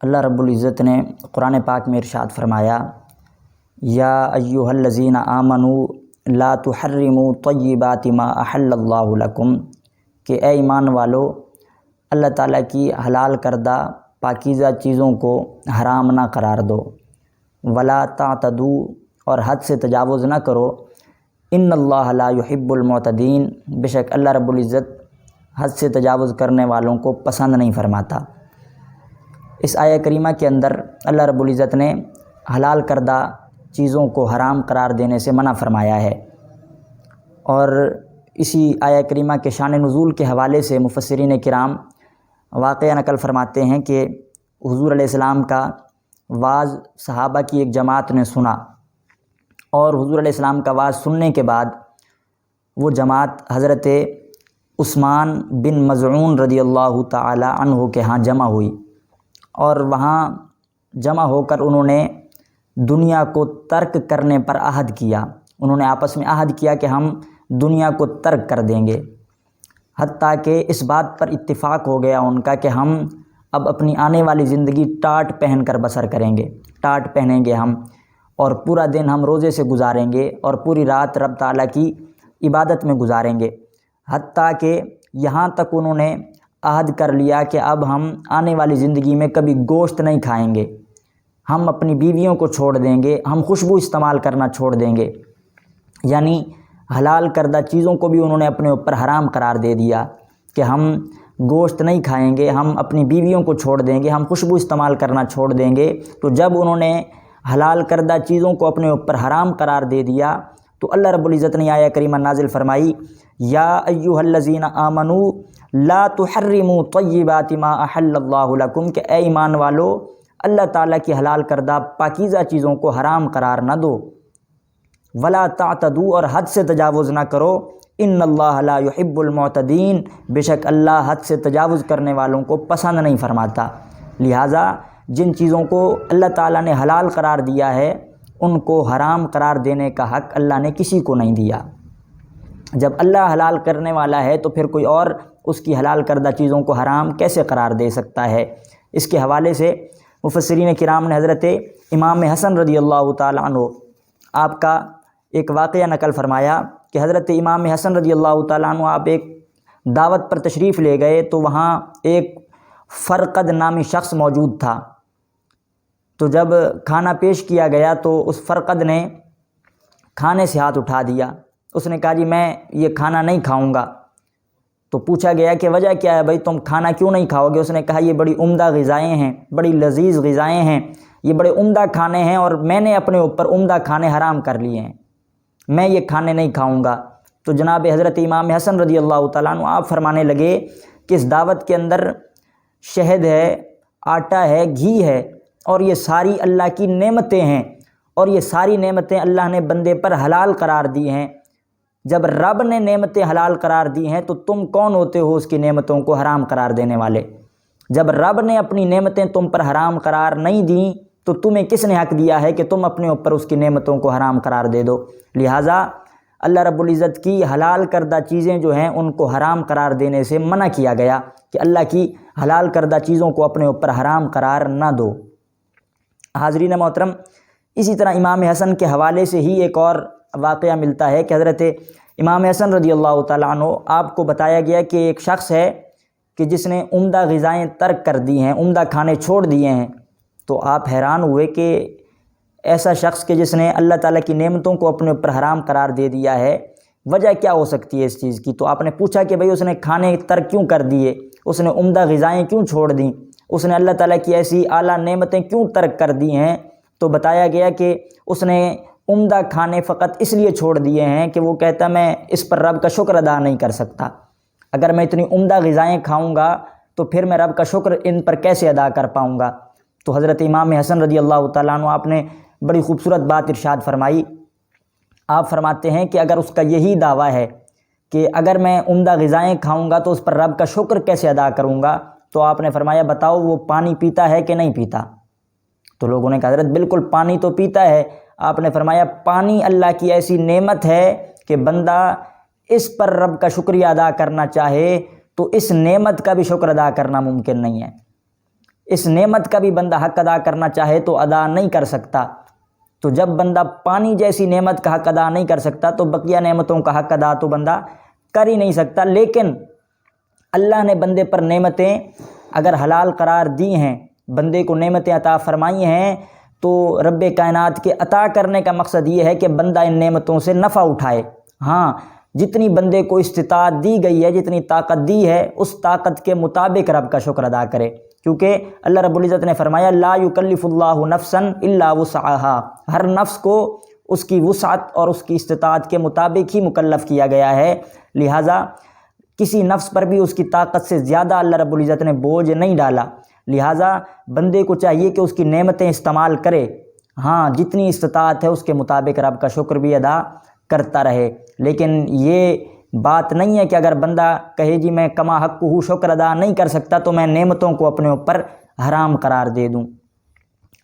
اللہ رب العزت نے قرآن پاک میں ارشاد فرمایا، یا ایھا الذین آمنوا لا تحرموا طیبات ما احل اللہ لکم، کہ اے ایمان والو اللہ تعالیٰ کی حلال کردہ پاکیزہ چیزوں کو حرام نہ قرار دو، ولا تعتدوا، اور حد سے تجاوز نہ کرو، ان اللہ لا يحب المعتدین، بے شک اللہ رب العزت حد سے تجاوز کرنے والوں کو پسند نہیں فرماتا۔ اس آیہ کریمہ کے اندر اللہ رب العزت نے حلال کردہ چیزوں کو حرام قرار دینے سے منع فرمایا ہے، اور اسی آیہ کریمہ کے شان نزول کے حوالے سے مفسرین کرام واقعہ نقل فرماتے ہیں کہ حضور علیہ السلام کا وعظ صحابہ کی ایک جماعت نے سنا، اور حضور علیہ السلام کا وعظ سننے کے بعد وہ جماعت حضرت عثمان بن مظعون رضی اللہ تعالی عنہ کے ہاں جمع ہوئی، اور وہاں جمع ہو کر انہوں نے دنیا کو ترک کرنے پر عہد کیا۔ انہوں نے آپس میں عہد کیا کہ ہم دنیا کو ترک کر دیں گے، حتیٰ کہ اس بات پر اتفاق ہو گیا ان کا کہ ہم اب اپنی آنے والی زندگی ٹاٹ پہن کر بسر کریں گے، ٹاٹ پہنیں گے ہم، اور پورا دن ہم روزے سے گزاریں گے، اور پوری رات رب تعالیٰ کی عبادت میں گزاریں گے، حتیٰ کہ یہاں تک انہوں نے عہد کر لیا کہ اب ہم آنے والی زندگی میں کبھی گوشت نہیں کھائیں گے، ہم اپنی بیویوں کو چھوڑ دیں گے، ہم خوشبو استعمال کرنا چھوڑ دیں گے، یعنی حلال کردہ چیزوں کو بھی انہوں نے اپنے اوپر حرام قرار دے دیا کہ ہم گوشت نہیں کھائیں گے، ہم اپنی بیویوں کو چھوڑ دیں گے، ہم خوشبو استعمال کرنا چھوڑ دیں گے۔ تو جب انہوں نے حلال کردہ چیزوں کو اپنے اوپر حرام قرار دے دیا تو اللہ رب العزت نے آیہ کریمہ نازل فرمائی، یا ایھا الذین آمنوا لا تحرموا طیبات ما احل اللہ لکم، کہ اے ایمان والو اللہ تعالیٰ کی حلال کردہ پاکیزہ چیزوں کو حرام قرار نہ دو، ولا تعتدوا، اور حد سے تجاوز نہ کرو، ان اللہ لا يحب المعتدین، بے شک اللہ حد سے تجاوز کرنے والوں کو پسند نہیں فرماتا۔ لہٰذا جن چیزوں کو اللہ تعالیٰ نے حلال قرار دیا ہے ان کو حرام قرار دینے کا حق اللہ نے کسی کو نہیں دیا۔ جب اللہ حلال کرنے والا ہے تو پھر کوئی اور اس کی حلال کردہ چیزوں کو حرام کیسے قرار دے سکتا ہے؟ اس کے حوالے سے مفسرین کرام نے حضرت امام حسن رضی اللہ تعالیٰ عنہ آپ کا ایک واقعہ نقل فرمایا کہ حضرت امام حسن رضی اللہ تعالیٰ عنہ آپ ایک دعوت پر تشریف لے گئے تو وہاں ایک فرقد نامی شخص موجود تھا۔ تو جب کھانا پیش کیا گیا تو اس فرقد نے کھانے سے ہاتھ اٹھا دیا، اس نے کہا جی میں یہ کھانا نہیں کھاؤں گا۔ تو پوچھا گیا کہ وجہ کیا ہے بھائی، تم کھانا کیوں نہیں کھاؤ گے؟ اس نے کہا یہ بڑی عمدہ غذائیں ہیں، بڑی لذیذ غذائیں ہیں، یہ بڑے عمدہ کھانے ہیں، اور میں نے اپنے اوپر عمدہ کھانے حرام کر لیے ہیں، میں یہ کھانے نہیں کھاؤں گا۔ تو جناب حضرت امام حسن رضی اللہ تعالیٰ عنہ آپ فرمانے لگے کہ اس دعوت کے اندر شہد ہے، آٹا ہے، گھی ہے، اور یہ ساری اللہ کی نعمتیں ہیں، اور یہ ساری نعمتیں اللہ نے بندے پر حلال قرار دی ہیں۔ جب رب نے نعمتیں حلال قرار دی ہیں تو تم کون ہوتے ہو اس کی نعمتوں کو حرام قرار دینے والے؟ جب رب نے اپنی نعمتیں تم پر حرام قرار نہیں دیں تو تمہیں کس نے حق دیا ہے کہ تم اپنے اوپر اس کی نعمتوں کو حرام قرار دے دو؟ لہٰذا اللہ رب العزت کی حلال کردہ چیزیں جو ہیں ان کو حرام قرار دینے سے منع کیا گیا کہ اللہ کی حلال کردہ چیزوں کو اپنے اوپر حرام قرار نہ دو۔ حاضرین محترم، اسی طرح امام حسن کے حوالے سے ہی ایک اور واقعہ ملتا ہے کہ حضرت امام حسن رضی اللہ تعالیٰ عنہ آپ کو بتایا گیا کہ ایک شخص ہے کہ جس نے عمدہ غذائیں ترک کر دی ہیں، عمدہ کھانے چھوڑ دیے ہیں۔ تو آپ حیران ہوئے کہ ایسا شخص کہ جس نے اللہ تعالیٰ کی نعمتوں کو اپنے اوپر حرام قرار دے دیا ہے، وجہ کیا ہو سکتی ہے اس چیز کی؟ تو آپ نے پوچھا کہ بھئی اس نے کھانے ترک کیوں کر دیے، اس نے عمدہ غذائیں کیوں چھوڑ دیں، اس نے اللہ تعالیٰ کی ایسی اعلیٰ نعمتیں کیوں ترک کر دی ہیں؟ تو بتایا گیا کہ اس نے عمدہ کھانے فقط اس لیے چھوڑ دیے ہیں کہ وہ کہتا میں اس پر رب کا شکر ادا نہیں کر سکتا، اگر میں اتنی عمدہ غذائیں کھاؤں گا تو پھر میں رب کا شکر ان پر کیسے ادا کر پاؤں گا؟ تو حضرت امام حسن رضی اللہ تعالیٰ عنہ آپ نے بڑی خوبصورت بات ارشاد فرمائی۔ آپ فرماتے ہیں کہ اگر اس کا یہی دعویٰ ہے کہ اگر میں عمدہ غذائیں کھاؤں گا تو اس پر رب کا شکر کیسے ادا کروں گا، تو آپ نے فرمایا بتاؤ وہ پانی پیتا ہے کہ نہیں پیتا؟ تو لوگوں نے کہا حضرت بالکل پانی تو پیتا ہے۔ آپ نے فرمایا پانی اللہ کی ایسی نعمت ہے کہ بندہ اس پر رب کا شکریہ ادا کرنا چاہے تو اس نعمت کا بھی شکر ادا کرنا ممکن نہیں ہے۔ اس نعمت کا بھی بندہ حق ادا کرنا چاہے تو ادا نہیں کر سکتا۔ تو جب بندہ پانی جیسی نعمت کا حق ادا نہیں کر سکتا تو بقیہ نعمتوں کا حق ادا تو بندہ کر ہی نہیں سکتا۔ لیکن اللہ نے بندے پر نعمتیں اگر حلال قرار دی ہیں، بندے کو نعمتیں عطا فرمائی ہیں، تو رب کائنات کے عطا کرنے کا مقصد یہ ہے کہ بندہ ان نعمتوں سے نفع اٹھائے۔ ہاں، جتنی بندے کو استطاعت دی گئی ہے، جتنی طاقت دی ہے، اس طاقت کے مطابق رب کا شکر ادا کرے، کیونکہ اللہ رب العزت نے فرمایا لا یکلف اللہ نفسا الا وسعها، ہر نفس کو اس کی وسعت اور اس کی استطاعت کے مطابق ہی مکلف کیا گیا ہے، لہٰذا کسی نفس پر بھی اس کی طاقت سے زیادہ اللہ رب العزت نے بوجھ نہیں ڈالا، لہٰذا بندے کو چاہیے کہ اس کی نعمتیں استعمال کرے، ہاں جتنی استطاعت ہے اس کے مطابق رب کا شکر بھی ادا کرتا رہے۔ لیکن یہ بات نہیں ہے کہ اگر بندہ کہے جی میں کما حق ہوں شکر ادا نہیں کر سکتا تو میں نعمتوں کو اپنے اوپر حرام قرار دے دوں۔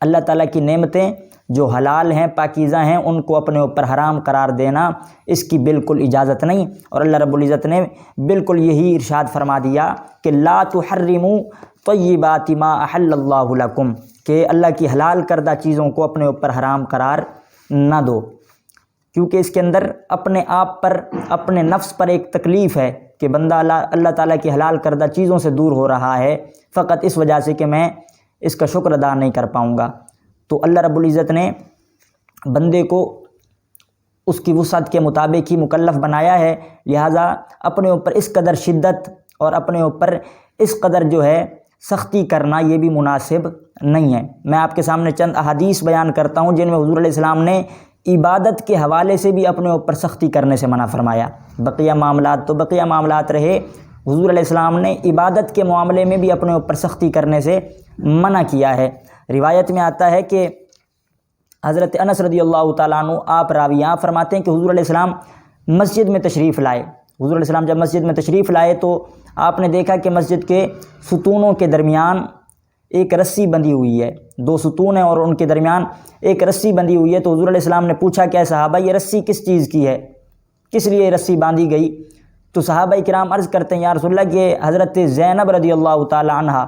اللہ تعالیٰ کی نعمتیں جو حلال ہیں، پاکیزہ ہیں، ان کو اپنے اوپر حرام قرار دینا اس کی بالکل اجازت نہیں، اور اللہ رب العزت نے بالکل یہی ارشاد فرما دیا کہ لا تحرموا طیبات ما احل اللہ لکم، کہ اللہ کی حلال کردہ چیزوں کو اپنے اوپر حرام قرار نہ دو، کیونکہ اس کے اندر اپنے آپ پر، اپنے نفس پر ایک تکلیف ہے کہ بندہ اللہ تعالیٰ کی حلال کردہ چیزوں سے دور ہو رہا ہے فقط اس وجہ سے کہ میں اس کا شکر ادا نہیں کر پاؤں گا۔ تو اللہ رب العزت نے بندے کو اس کی وسعت کے مطابق ہی مکلف بنایا ہے، لہٰذا اپنے اوپر اس قدر شدت اور اپنے اوپر اس قدر جو ہے سختی کرنا یہ بھی مناسب نہیں ہے۔ میں آپ کے سامنے چند احادیث بیان کرتا ہوں جن میں حضور علیہ السلام نے عبادت کے حوالے سے بھی اپنے اوپر سختی کرنے سے منع فرمایا۔ بقیہ معاملات تو بقیہ معاملات رہے، حضور علیہ السلام نے عبادت کے معاملے میں بھی اپنے اوپر سختی کرنے سے منع کیا ہے۔ روایت میں آتا ہے کہ حضرت انس رضی اللہ تعالیٰ عنہ آپ راویاں فرماتے ہیں کہ حضور علیہ السلام مسجد میں تشریف لائے۔ حضور علیہ السلام جب مسجد میں تشریف لائے تو آپ نے دیکھا کہ مسجد کے ستونوں کے درمیان ایک رسی بندھی ہوئی ہے، دو ستون ہیں اور ان کے درمیان ایک رسی بندھی ہوئی ہے۔ تو حضور علیہ السلام نے پوچھا کہ اے صحابہ یہ رسی کس چیز کی ہے، کس لیے یہ رسی باندھی گئی؟ تو صحابہ کرام عرض کرتے ہیں یا رسول اللہ کہ حضرت زینب رضی اللہ تعالی عنہ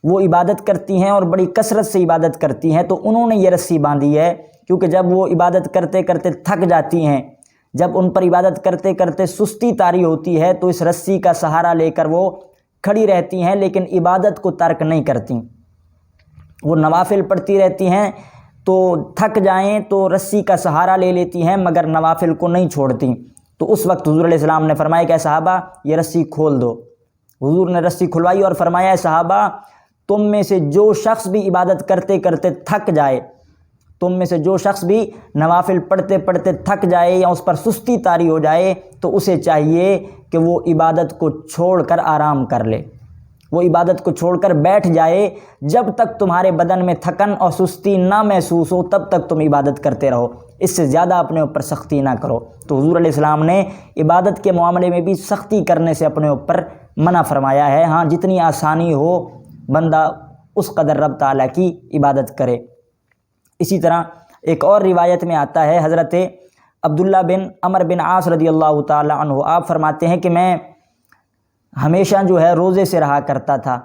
وہ عبادت کرتی ہیں اور بڑی کثرت سے عبادت کرتی ہیں، تو انہوں نے یہ رسی باندھی ہے، کیونکہ جب وہ عبادت کرتے کرتے تھک جاتی ہیں، جب ان پر عبادت کرتے کرتے سستی طاری ہوتی ہے تو اس رسی کا سہارا لے کر وہ کھڑی رہتی ہیں، لیکن عبادت کو ترک نہیں کرتی، وہ نوافل پڑھتی رہتی ہیں، تو تھک جائیں تو رسی کا سہارا لے لیتی ہیں مگر نوافل کو نہیں چھوڑتی۔ تو اس وقت حضور علیہ السلام نے فرمایا کہ اے صحابہ یہ رسی کھول دو۔ حضور نے رسی کھلوائی اور فرمایا اے صحابہ تم میں سے جو شخص بھی عبادت کرتے کرتے تھک جائے، تم میں سے جو شخص بھی نوافل پڑھتے پڑھتے تھک جائے یا اس پر سستی طاری ہو جائے تو اسے چاہیے کہ وہ عبادت کو چھوڑ کر آرام کر لے، وہ عبادت کو چھوڑ کر بیٹھ جائے، جب تک تمہارے بدن میں تھکن اور سستی نہ محسوس ہو تب تک تم عبادت کرتے رہو، اس سے زیادہ اپنے اوپر سختی نہ کرو۔ تو حضور علیہ السلام نے عبادت کے معاملے میں بھی سختی کرنے سے اپنے اوپر منع فرمایا ہے۔ ہاں جتنی آسانی ہو بندہ اس قدر رب تعالیٰ کی عبادت کرے۔ اسی طرح ایک اور روایت میں آتا ہے حضرت عبداللہ بن عمر بن عاص رضی اللہ تعالیٰ عنہ آپ فرماتے ہیں کہ میں ہمیشہ جو ہے روزے سے رہا کرتا تھا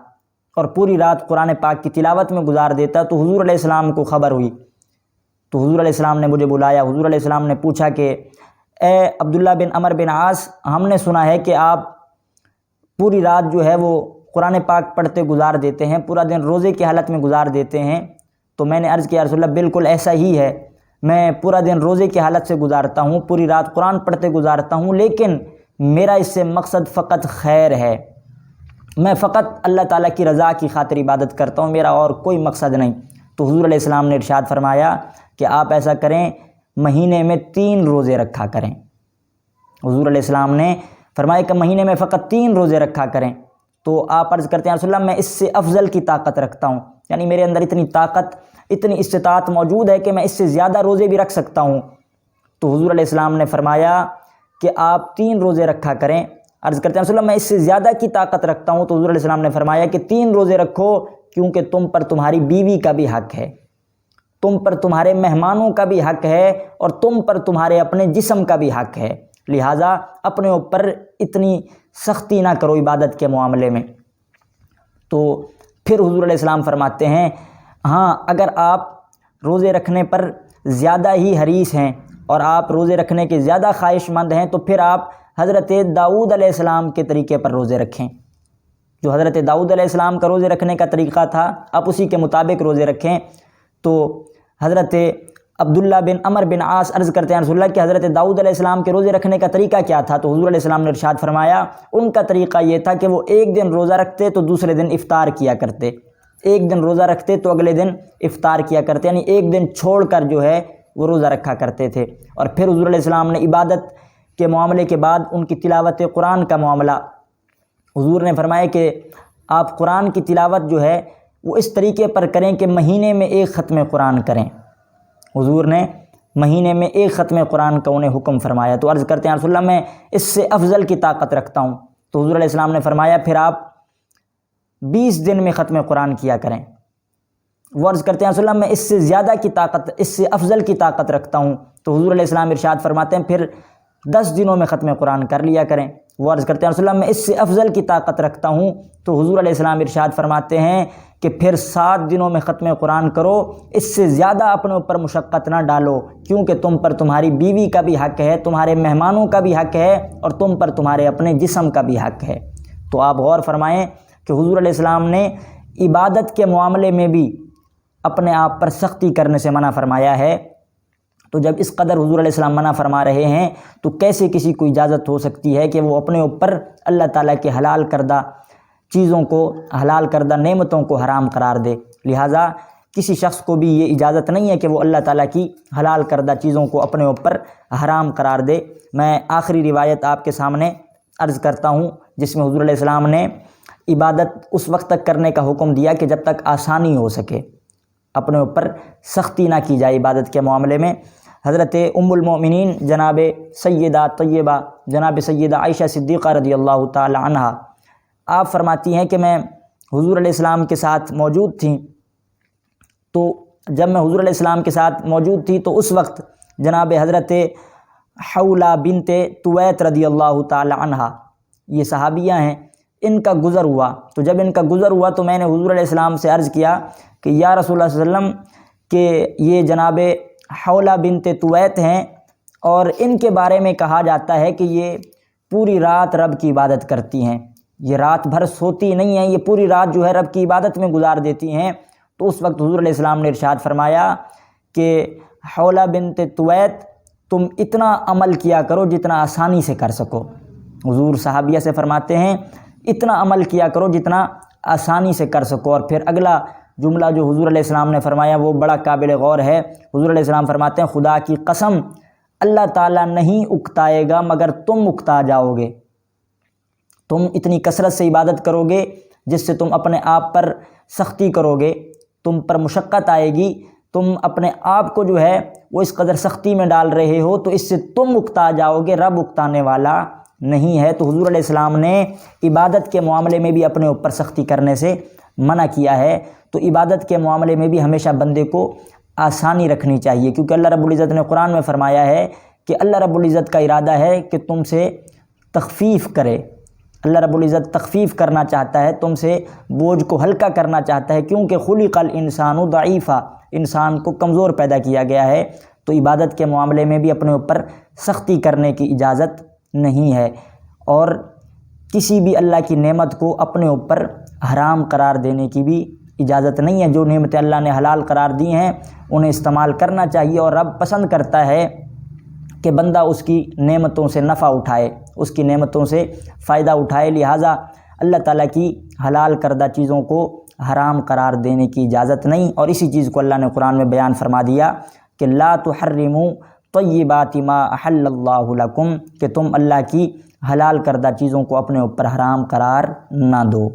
اور پوری رات قرآن پاک کی تلاوت میں گزار دیتا، تو حضور علیہ السلام کو خبر ہوئی، تو حضور علیہ السلام نے مجھے بلایا۔ حضور علیہ السلام نے پوچھا کہ اے عبداللہ بن عمر بن عاص ہم نے سنا ہے کہ آپ پوری رات جو ہے وہ قرآن پاک پڑھتے گزار دیتے ہیں، پورا دن روزے کی حالت میں گزار دیتے ہیں۔ تو میں نے عرض کیا رسول اللہ بالکل ایسا ہی ہے، میں پورا دن روزے کی حالت سے گزارتا ہوں، پوری رات قرآن پڑھتے گزارتا ہوں، لیکن میرا اس سے مقصد فقط خیر ہے، میں فقط اللہ تعالیٰ کی رضا کی خاطر عبادت کرتا ہوں، میرا اور کوئی مقصد نہیں۔ تو حضور علیہ السلام نے ارشاد فرمایا کہ آپ ایسا کریں مہینے میں 3 روزے رکھا کریں۔ حضور علیہ السلام نے فرمایا کہ مہینے میں فقط 3 روزے رکھا کریں۔ تو آپ عرض کرتے ہیں رسول اللہ میں اس سے افضل کی طاقت رکھتا ہوں، یعنی میرے اندر اتنی طاقت، اتنی استطاعت موجود ہے کہ میں اس سے زیادہ روزے بھی رکھ سکتا ہوں۔ تو حضور علیہ السلام نے فرمایا کہ آپ 3 روزے رکھا کریں۔ عرض کرتے ہیں رسول اللہ میں اس سے زیادہ کی طاقت رکھتا ہوں۔ تو حضور علیہ السلام نے فرمایا کہ 3 روزے رکھو، کیونکہ تم پر تمہاری بیوی کا بھی حق ہے، تم پر تمہارے مہمانوں کا بھی حق ہے، اور تم پر تمہارے اپنے جسم کا بھی حق ہے، لہٰذا اپنے اوپر اتنی سختی نہ کرو عبادت کے معاملے میں۔ تو پھر حضور علیہ السلام فرماتے ہیں ہاں اگر آپ روزے رکھنے پر زیادہ ہی حریص ہیں اور آپ روزے رکھنے کے زیادہ خواہش مند ہیں تو پھر آپ حضرت داؤد علیہ السلام کے طریقے پر روزے رکھیں۔ جو حضرت داؤد علیہ السلام کا روزے رکھنے کا طریقہ تھا آپ اسی کے مطابق روزے رکھیں۔ تو حضرت عبداللہ بن عمر بن عاص عرض کرتے ہیں رسول اللہ کہ حضرت داؤد علیہ السلام کے روزے رکھنے کا طریقہ کیا تھا؟ تو حضور علیہ السلام نے ارشاد فرمایا ان کا طریقہ یہ تھا کہ وہ ایک دن روزہ رکھتے تو دوسرے دن افطار کیا کرتے، ایک دن روزہ رکھتے تو اگلے دن افطار کیا کرتے، یعنی ایک دن چھوڑ کر جو ہے وہ روزہ رکھا کرتے تھے۔ اور پھر حضور علیہ السلام نے عبادت کے معاملے کے بعد ان کی تلاوت قرآن کا معاملہ، حضور نے فرمایا کہ آپ قرآن کی تلاوت جو ہے وہ اس طریقے پر کریں کہ مہینے میں ایک ختم قرآن کریں۔ حضور نے مہینے میں ایک ختم قرآن کا انہیں حکم فرمایا۔ تو عرض کرتے ہیں رسول اللہ میں اس سے افضل کی طاقت رکھتا ہوں۔ تو حضور علیہ السلام نے فرمایا پھر آپ 20 دن میں ختم قرآن کیا کریں۔ وہ عرض کرتے ہیں رسول اللہ میں اس سے زیادہ کی طاقت، اس سے افضل کی طاقت رکھتا ہوں۔ تو حضور علیہ السلام ارشاد فرماتے ہیں پھر 10 دنوں میں ختم قرآن کر لیا کریں۔ وہ عرض کرتے ہیں رسول اللہ میں اس سے افضل کی طاقت رکھتا ہوں۔ تو حضور علیہ السلام ارشاد فرماتے ہیں کہ پھر 7 دنوں میں ختم قرآن کرو، اس سے زیادہ اپنے اوپر مشقت نہ ڈالو، کیونکہ تم پر تمہاری بیوی کا بھی حق ہے، تمہارے مہمانوں کا بھی حق ہے، اور تم پر تمہارے اپنے جسم کا بھی حق ہے۔ تو آپ غور فرمائیں کہ حضور علیہ السلام نے عبادت کے معاملے میں بھی اپنے آپ پر سختی کرنے سے منع فرمایا ہے۔ تو جب اس قدر حضور علیہ السلام منع فرما رہے ہیں تو کیسے کسی کو اجازت ہو سکتی ہے کہ وہ اپنے اوپر اللہ تعالیٰ کے حلال کردہ چیزوں کو، حلال کردہ نعمتوں کو حرام قرار دے؟ لہٰذا کسی شخص کو بھی یہ اجازت نہیں ہے کہ وہ اللہ تعالیٰ کی حلال کردہ چیزوں کو اپنے اوپر حرام قرار دے۔ میں آخری روایت آپ کے سامنے عرض کرتا ہوں جس میں حضور علیہ السلام نے عبادت اس وقت تک کرنے کا حکم دیا کہ جب تک آسانی ہو سکے، اپنے اوپر سختی نہ کی جائے عبادت کے معاملے میں۔ حضرت ام المؤمنین جناب سیدہ طیبہ جناب سیدہ عائشہ صدیقہ رضی اللہ تعالی عنہ آپ فرماتی ہیں کہ میں حضور علیہ السلام کے ساتھ موجود تھیں، تو جب میں حضور علیہ السلام کے ساتھ موجود تھی تو اس وقت جناب حضرت حولہ بنت طویت رضی اللہ تعالی عنہ، یہ صحابیہ ہیں، ان کا گزر ہوا۔ تو جب ان کا گزر ہوا تو میں نے حضور علیہ السلام سے عرض کیا کہ یا رسول اللہ صلی اللہ علیہ وسلم کہ یہ جناب حولہ بنت طویت ہیں اور ان کے بارے میں کہا جاتا ہے کہ یہ پوری رات رب کی عبادت کرتی ہیں، یہ رات بھر سوتی نہیں ہیں، یہ پوری رات جو ہے رب کی عبادت میں گزار دیتی ہیں۔ تو اس وقت حضور علیہ السلام نے ارشاد فرمایا کہ حولہ بنت طویت تم اتنا عمل کیا کرو جتنا آسانی سے کر سکو۔ حضور صحابیہ سے فرماتے ہیں اتنا عمل کیا کرو جتنا آسانی سے کر سکو۔ اور پھر اگلا جملہ جو حضور علیہ السلام نے فرمایا وہ بڑا قابل غور ہے۔ حضور علیہ السلام فرماتے ہیں خدا کی قسم اللہ تعالیٰ نہیں اکتائے گا مگر تم اکتا جاؤ گے۔ تم اتنی کثرت سے عبادت کرو گے جس سے تم اپنے آپ پر سختی کرو گے، تم پر مشقت آئے گی، تم اپنے آپ کو جو ہے وہ اس قدر سختی میں ڈال رہے ہو تو اس سے تم اکتا جاؤ گے، رب اکتانے والا نہیں ہے۔ تو حضور علیہ السلام نے عبادت کے معاملے میں بھی اپنے اوپر سختی کرنے سے منع کیا ہے۔ تو عبادت کے معاملے میں بھی ہمیشہ بندے کو آسانی رکھنی چاہیے، کیونکہ اللہ رب العزت نے قرآن میں فرمایا ہے کہ اللہ رب العزت کا ارادہ ہے کہ تم سے تخفیف کرے۔ اللہ رب العزت تخفیف کرنا چاہتا ہے، تم سے بوجھ کو ہلکا کرنا چاہتا ہے، کیونکہ خلق الانسان ضعیفا، انسان کو کمزور پیدا کیا گیا ہے۔ تو عبادت کے معاملے میں بھی اپنے اوپر سختی کرنے کی اجازت نہیں ہے، اور کسی بھی اللہ کی نعمت کو اپنے اوپر حرام قرار دینے کی بھی اجازت نہیں ہے۔ جو نعمتیں اللہ نے حلال قرار دی ہیں انہیں استعمال کرنا چاہیے، اور رب پسند کرتا ہے کہ بندہ اس کی نعمتوں سے نفع اٹھائے، اس کی نعمتوں سے فائدہ اٹھائے۔ لہٰذا اللہ تعالیٰ کی حلال کردہ چیزوں کو حرام قرار دینے کی اجازت نہیں۔ اور اسی چیز کو اللہ نے قرآن میں بیان فرما دیا کہ لا تحرموا طیبات ما احل اللہ لکم، کہ تم اللہ کی حلال کردہ چیزوں کو اپنے اوپر حرام قرار نہ دو۔